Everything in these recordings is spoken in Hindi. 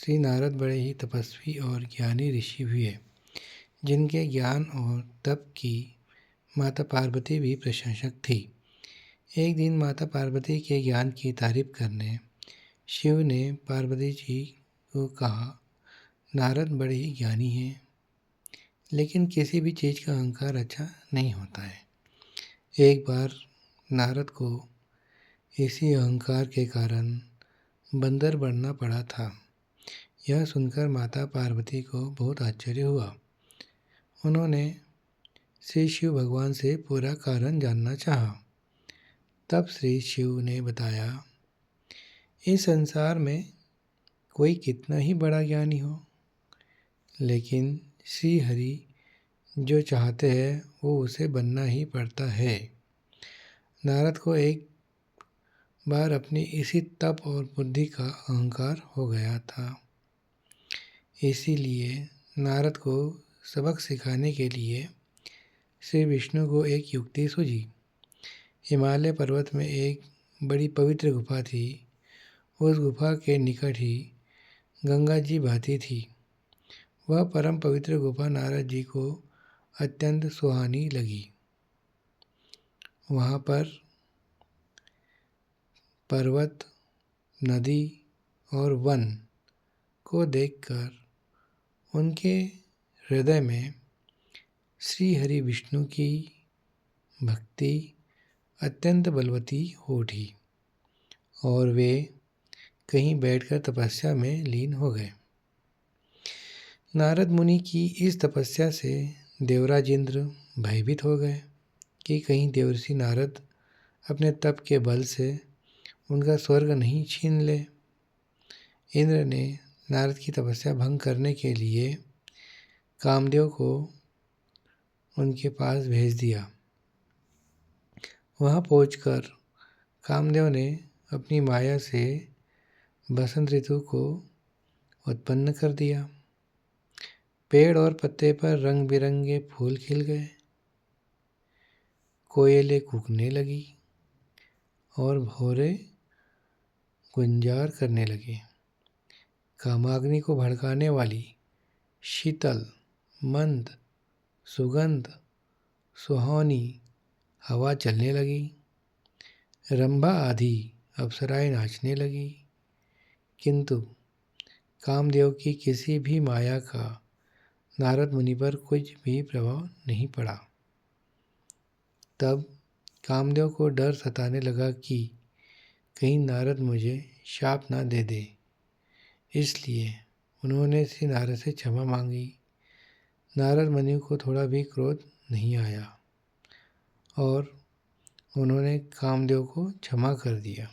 श्री नारद बड़े ही तपस्वी और ज्ञानी ऋषि हुए, जिनके ज्ञान और तप की माता पार्वती भी प्रशंसक थी। एक दिन माता पार्वती के ज्ञान की तारीफ करने शिव ने पार्वती जी को कहा, नारद बड़े ही ज्ञानी हैं, लेकिन किसी भी चीज़ का अहंकार अच्छा नहीं होता है। एक बार नारद को इसी अहंकार के कारण बंदर बनना पड़ा था। यह सुनकर माता पार्वती को बहुत आश्चर्य हुआ। उन्होंने श्री शिव भगवान से पूरा कारण जानना चाहा। तब श्री शिव ने बताया, इस संसार में कोई कितना ही बड़ा ज्ञानी हो, लेकिन श्री हरि जो चाहते हैं वो उसे बनना ही पड़ता है। नारद को एक बार अपनी इसी तप और बुद्धि का अहंकार हो गया था। इसीलिए नारद को सबक सिखाने के लिए श्री विष्णु को एक युक्ति सूझी। हिमालय पर्वत में एक बड़ी पवित्र गुफा थी। उस गुफा के निकट ही गंगा जी बहती थी। वह परम पवित्र गुफा नारद जी को अत्यंत सुहानी लगी। वहाँ पर पर्वत, नदी और वन को देखकर उनके हृदय में श्री हरि विष्णु की भक्ति अत्यंत बलवती हो उठी और वे कहीं बैठकर तपस्या में लीन हो गए। नारद मुनि की इस तपस्या से देवराज इंद्र भयभीत हो गए कि कहीं देवर्षि नारद अपने तप के बल से उनका स्वर्ग नहीं छीन ले। इंद्र ने नारद की तपस्या भंग करने के लिए कामदेव को उनके पास भेज दिया। वहाँ पहुंचकर कामदेव ने अपनी माया से बसंत ऋतु को उत्पन्न कर दिया। पेड़ और पत्ते पर रंग बिरंगे फूल खिल गए, कोयलें कूकने लगी और भौरे गुंजार करने लगे। कामाग्नि को भड़काने वाली शीतल, मंद, सुगंध, सुहावनी हवा चलने लगी। रंभा आदि अप्सराएं नाचने लगी, किंतु कामदेव की किसी भी माया का नारद मुनि पर कुछ भी प्रभाव नहीं पड़ा। तब कामदेव को डर सताने लगा कि कहीं नारद मुझे शाप ना दे दे। इसलिए उन्होंने श्री नारद से क्षमा मांगी। नारद मुनि को थोड़ा भी क्रोध नहीं आया और उन्होंने कामदेव को क्षमा कर दिया।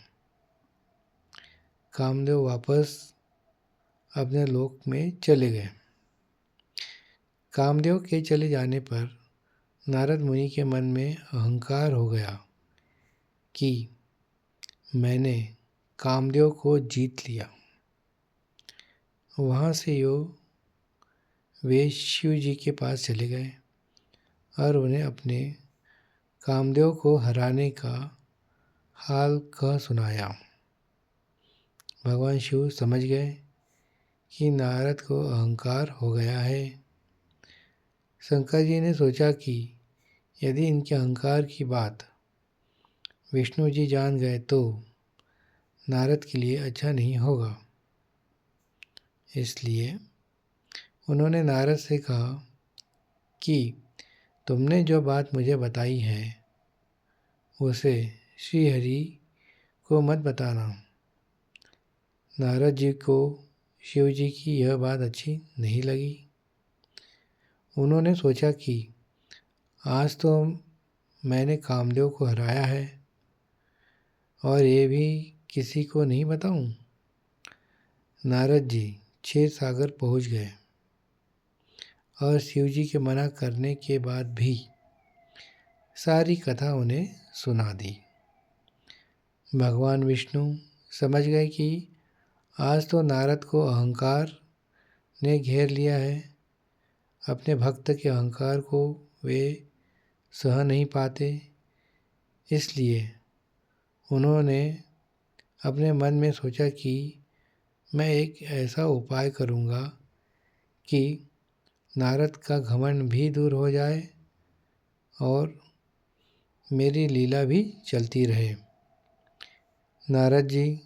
कामदेव वापस अपने लोक में चले गए। कामदेव के चले जाने पर नारद मुनि के मन में अहंकार हो गया कि मैंने कामदेव को जीत लिया। वहाँ से वे शिव जी के पास चले गए और उन्हें अपने कामदेव को हराने का हाल कह सुनाया। भगवान शिव समझ गए कि नारद को अहंकार हो गया है। शंकर जी ने सोचा कि यदि इनके अहंकार की बात विष्णु जी जान गए तो नारद के लिए अच्छा नहीं होगा। इसलिए उन्होंने नारद से कहा कि तुमने जो बात मुझे बताई है उसे श्री हरि को मत बताना। नारद जी को शिव जी की यह बात अच्छी नहीं लगी। उन्होंने सोचा कि आज तो मैंने कामदेव को हराया है और ये भी किसी को नहीं बताऊं। नारद जी क्षीर सागर पहुँच गए और शिव जी के मना करने के बाद भी सारी कथा उन्हें सुना दी। भगवान विष्णु समझ गए कि आज तो नारद को अहंकार ने घेर लिया है। अपने भक्त के अहंकार को वे सह नहीं पाते। इसलिए उन्होंने अपने मन में सोचा कि मैं एक ऐसा उपाय करूँगा कि नारद का घमंड भी दूर हो जाए और मेरी लीला भी चलती रहे। नारद जी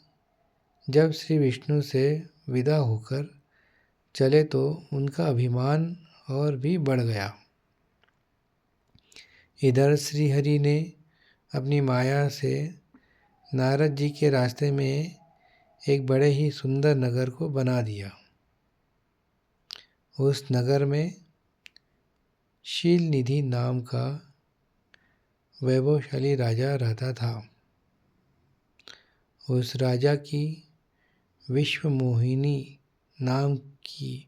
जब श्री विष्णु से विदा होकर चले तो उनका अभिमान और भी बढ़ गया। इधर श्रीहरि ने अपनी माया से नारद जी के रास्ते में एक बड़े ही सुंदर नगर को बना दिया। उस नगर में शीलनिधि नाम का वैभवशाली राजा रहता था। उस राजा की विश्वमोहिनी नाम की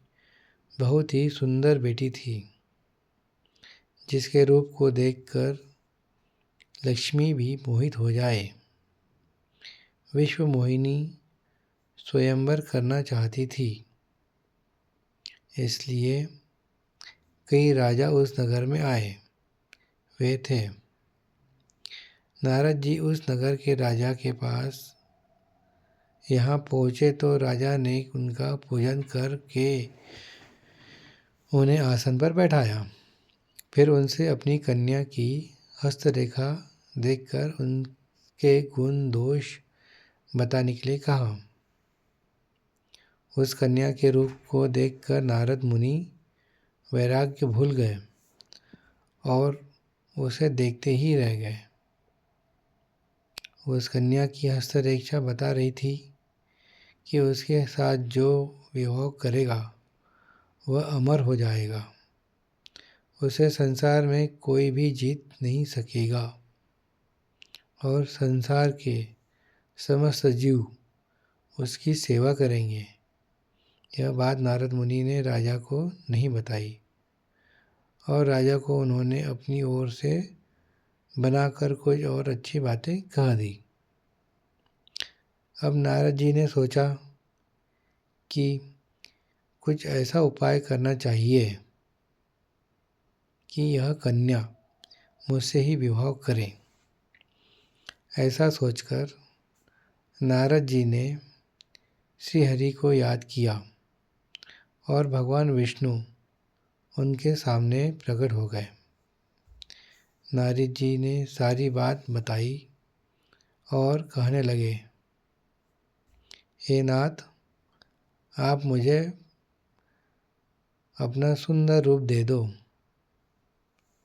बहुत ही सुंदर बेटी थी, जिसके रूप को देखकर लक्ष्मी भी मोहित हो जाए। विश्वमोहिनी स्वयंवर करना चाहती थी, इसलिए कई राजा उस नगर में आए। वे थे नारद जी उस नगर के राजा के पास यहाँ पहुँचे तो राजा ने उनका पूजन करके उन्हें आसन पर बैठाया। फिर उनसे अपनी कन्या की हस्तरेखा देखकर उनके गुण दोष बताने के लिए कहा। उस कन्या के रूप को देखकर नारद मुनि वैराग्य भूल गए और उसे देखते ही रह गए। उस कन्या की हस्तरेखा बता रही थी कि उसके साथ जो विवाह करेगा वह अमर हो जाएगा, उसे संसार में कोई भी जीत नहीं सकेगा और संसार के समस्त जीव उसकी सेवा करेंगे। यह बात नारद मुनि ने राजा को नहीं बताई और राजा को उन्होंने अपनी ओर से बनाकर कुछ और अच्छी बातें कह दी। अब नारद जी ने सोचा कि कुछ ऐसा उपाय करना चाहिए कि यह कन्या मुझसे ही विवाह करे। ऐसा सोचकर नारद जी ने श्रीहरि को याद किया और भगवान विष्णु उनके सामने प्रकट हो गए। नारद जी ने सारी बात बताई और कहने लगे, हे नाथ, आप मुझे अपना सुंदर रूप दे दो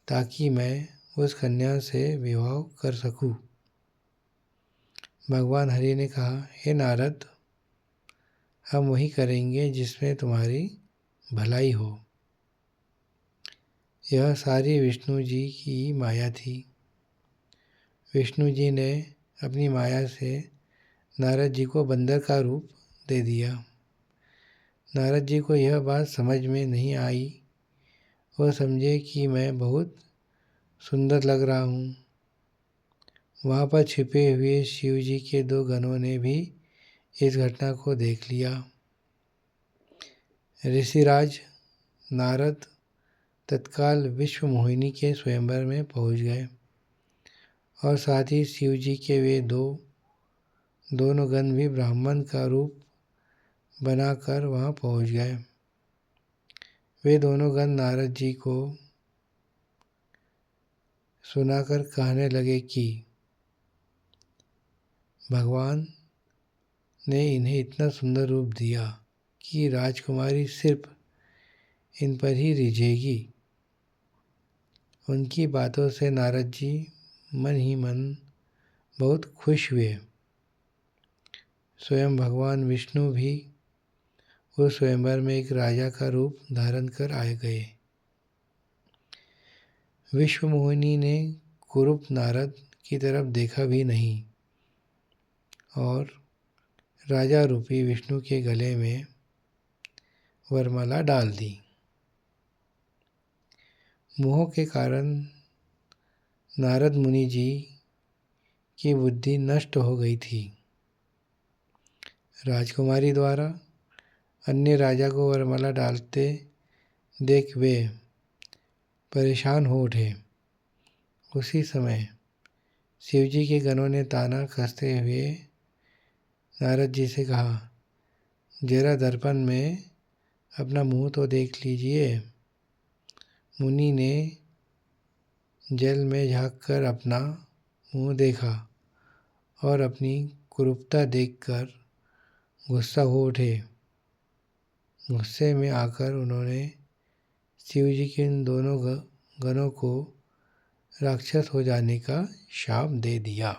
ताकि मैं उस कन्या से विवाह कर सकूं। भगवान हरि ने कहा, हे नारद, हम वही करेंगे जिसमें तुम्हारी भलाई हो। यह सारी विष्णु जी की माया थी। विष्णु जी ने अपनी माया से नारद जी को बंदर का रूप दे दिया। नारद जी को यह बात समझ में नहीं आई। वह समझे कि मैं बहुत सुंदर लग रहा हूँ। वहाँ पर छिपे हुए शिव जी के दो गणों ने भी इस घटना को देख लिया। ऋषिराज नारद तत्काल विश्वमोहिनी के स्वयंवर में पहुँच गए और साथ ही शिव जी के वे दोनों गण भी ब्राह्मण का रूप बनाकर वहाँ पहुँच गए। वे दोनों गण नारद जी को सुनाकर कहने लगे कि भगवान ने इन्हें इतना सुंदर रूप दिया कि राजकुमारी सिर्फ इन पर ही रिझेगी। उनकी बातों से नारद जी मन ही मन बहुत खुश हुए। स्वयं भगवान विष्णु भी उस स्वयंवर में एक राजा का रूप धारण कर आए गए। विश्वमोहिनी ने कुरूप नारद की तरफ देखा भी नहीं और राजा रूपी विष्णु के गले में वरमाला डाल दी। मोह के कारण नारद मुनि जी की बुद्धि नष्ट हो गई थी। राजकुमारी द्वारा अन्य राजा को वरमाला डालते देख वे परेशान हो उठे। उसी समय शिवजी के गणों ने ताना कसते हुए नारद जी से कहा, जरा दर्पण में अपना मुंह तो देख लीजिए। मुनि ने जल में झांककर अपना मुंह देखा और अपनी कुरूपता देखकर गुस्सा हो उठे। गुस्से में आकर उन्होंने शिव जी के इन दोनों गणों को राक्षस हो जाने का शाप दे दिया।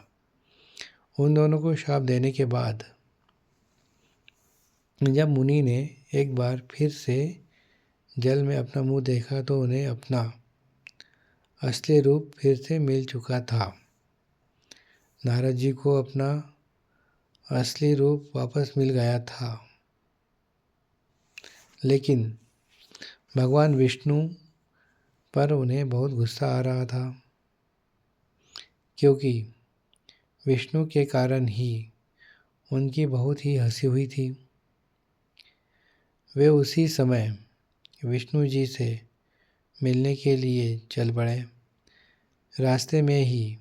उन दोनों को शाप देने के बाद जब मुनि ने एक बार फिर से जल में अपना मुंह देखा तो उन्हें अपना असली रूप फिर से मिल चुका था। नारद जी को अपना असली रूप वापस मिल गया था, लेकिन भगवान विष्णु पर उन्हें बहुत गुस्सा आ रहा था, क्योंकि विष्णु के कारण ही उनकी बहुत ही हंसी हुई थी। वे उसी समय विष्णु जी से मिलने के लिए चल पड़े। रास्ते में ही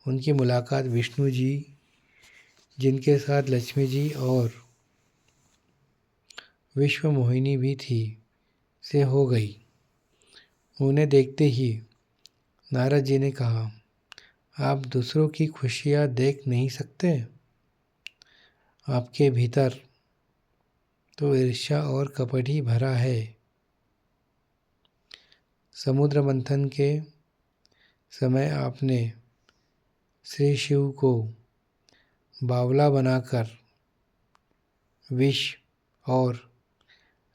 उनकी मुलाकात विष्णु जी, जिनके साथ लक्ष्मी जी और विश्व मोहिनी भी थी, से हो गई। उन्हें देखते ही नारद जी ने कहा, आप दूसरों की खुशियाँ देख नहीं सकते? आपके भीतर तो ईर्ष्या और कपट ही भरा है। समुद्र मंथन के समय आपने श्री शिव को बावला बनाकर विष और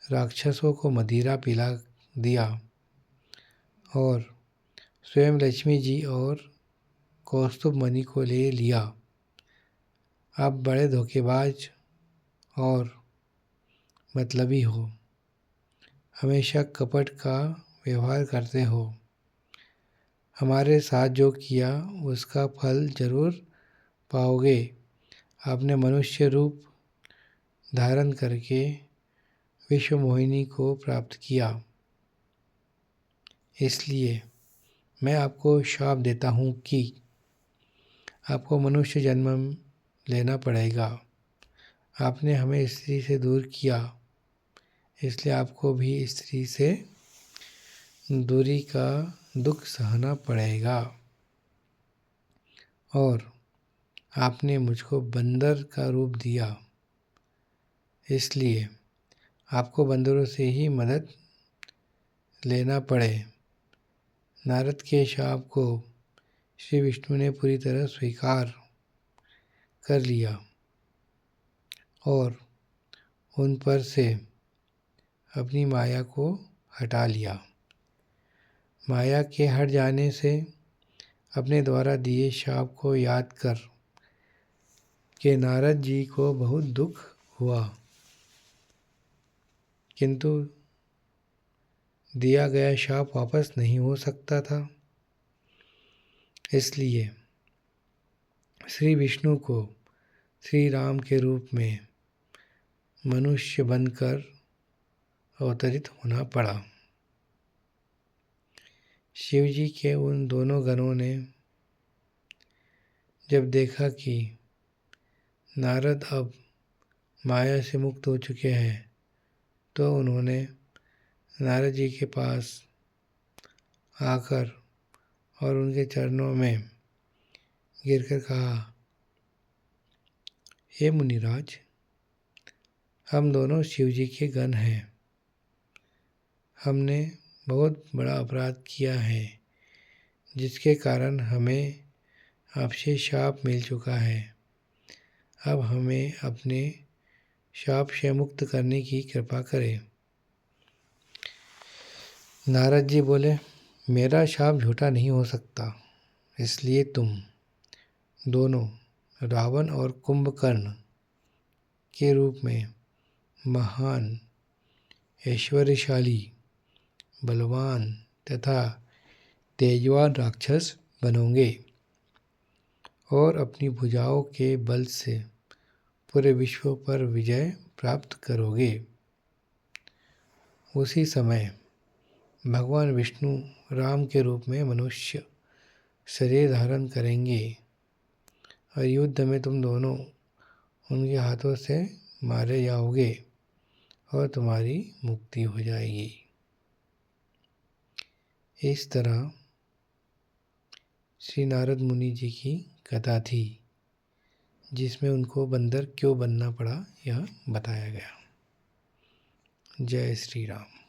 राक्षसों को मदिरा पिला दिया और स्वयं लक्ष्मी जी और कौस्तुभ मणि को ले लिया। आप बड़े धोखेबाज और मतलबी हो, हमेशा कपट का व्यवहार करते हो। हमारे साथ जो किया उसका फल जरूर पाओगे। आपने मनुष्य रूप धारण करके विश्व मोहिनी को प्राप्त किया, इसलिए मैं आपको शाप देता हूँ कि आपको मनुष्य जन्म लेना पड़ेगा। आपने हमें स्त्री से दूर किया, इसलिए आपको भी स्त्री से दूरी का दुख सहना पड़ेगा। और आपने मुझको बंदर का रूप दिया, इसलिए आपको बंदरों से ही मदद लेना पड़े। नारद के शाप को श्री विष्णु ने पूरी तरह स्वीकार कर लिया और उन पर से अपनी माया को हटा लिया। माया के हट जाने से अपने द्वारा दिए शाप को याद कर के नारद जी को बहुत दुख हुआ, किंतु दिया गया शाप वापस नहीं हो सकता था। इसलिए श्री विष्णु को श्री राम के रूप में मनुष्य बनकर अवतरित होना पड़ा। शिव जी के उन दोनों गणों ने जब देखा कि नारद अब माया से मुक्त हो चुके हैं, तो उन्होंने नारद जी के पास आकर और उनके चरणों में गिरकर कहा, हे मुनिराज, हम दोनों शिव जी के गण हैं। हमने बहुत बड़ा अपराध किया है, जिसके कारण हमें आपसे शाप मिल चुका है। अब हमें अपने शाप से मुक्त करने की कृपा करें। नारद जी बोले, मेरा शाप झूठा नहीं हो सकता, इसलिए तुम दोनों रावण और कुंभकर्ण के रूप में महान, ऐश्वर्यशाली, बलवान तथा तेजवान राक्षस बनोगे और अपनी भुजाओं के बल से पूरे विश्व पर विजय प्राप्त करोगे। उसी समय भगवान विष्णु राम के रूप में मनुष्य शरीर धारण करेंगे और युद्ध में तुम दोनों उनके हाथों से मारे जाओगे। और तुम्हारी मुक्ति हो जाएगी। इस तरह श्री नारद मुनि जी की कथा थी, जिसमें उनको बंदर क्यों बनना पड़ा यह बताया गया। जय श्री राम।